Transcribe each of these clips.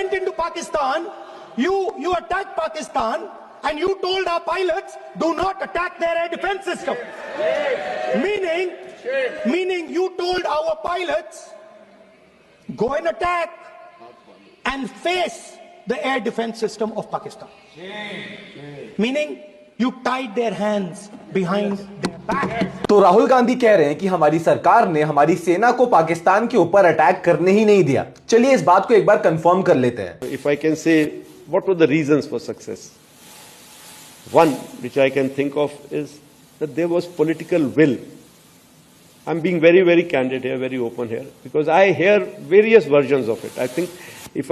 went into Pakistan, you attacked Pakistan, and you told our pilots, do not attack their air defense system. Meaning you told our pilots, go and attack and face the air defense system of Pakistan. Meaning you tied their hands behind their back. तो राहुल गांधी कह रहे हैं कि हमारी सरकार ने हमारी सेना को पाकिस्तान के ऊपर अटैक करने ही नहीं दिया। चलिए इस बात को एक बार कंफर्म कर लेते हैं। If I can say what were the reasons for success, one which I can think of is that there was political will. I'm being very, very candid here, very open here, because I hear various versions of it. I think if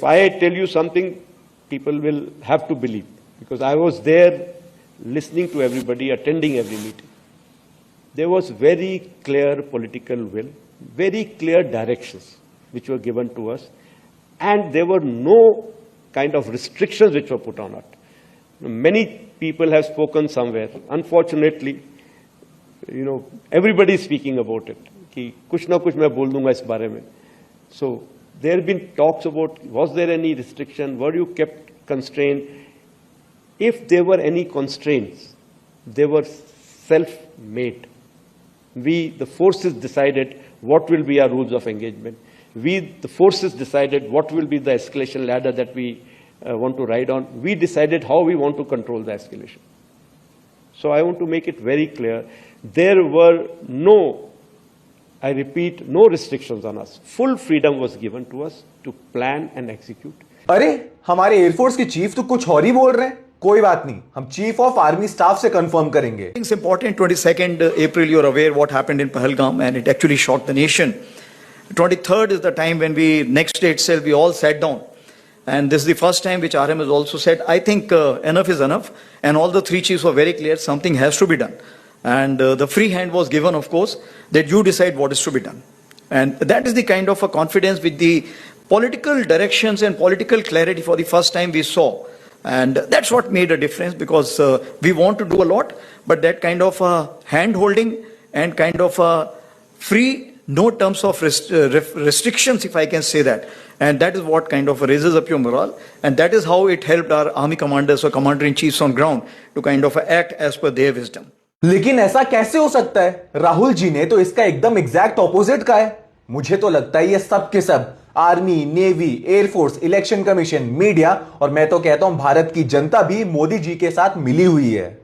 I tell you something, people will have to believe, because I was there listening to everybody, attending every meeting. There was very clear political will, very clear directions which were given to us, and there were no kind of restrictions which were put on it. Many people have spoken somewhere. Unfortunately, everybody is speaking about it. कि कुछ ना कुछ मैं बोल दूंगा इस बारे में. So there have been talks about, was there any restriction? Were you kept constrained? If there were any constraints, they were self-made. We, the forces, decided what will be our rules of engagement. We, the forces, decided what will be the escalation ladder that we want to ride on. We decided how we want to control the escalation. So I want to make it very clear, there were no, I repeat, no restrictions on us. Full freedom was given to us to plan and execute. अरे हमारे air force के chief तो कुछ और ही बोल रहे हैं। कोई बात नहीं, हम चीफ ऑफ आर्मी स्टाफ से कंफर्म करेंगे। It's important. 22nd April, you're aware what happened in Pahalgam, and it actually shocked the nation. 23rd is the time when next day itself, we all sat down. And this is the first time which RM has also said, I think enough is enough. And all the three chiefs were very clear, something has to be done. And the free hand was given, of course, that you decide what is to be done. And that is the kind of a confidence with the political directions and political clarity for the first time we saw. And that's what made a difference, because we want to do a lot, but that kind of hand holding and kind of free, no terms of restrictions, if I can say that. And that is what kind of raises up your morale. And that is how it helped our army commanders or commander-in-chiefs on ground to kind of act as per their wisdom. लेकिन ऐसा कैसे हो सकता है? राहुल जी ने तो इसका एकदम एग्जैक्ट ऑपोजिट कहा है। मुझे तो लगता है ये सब के सब army, navy, air force, election commission, media और मैं तो कहता हूं भारत की जनता भी मोदी जी के साथ मिली हुई है।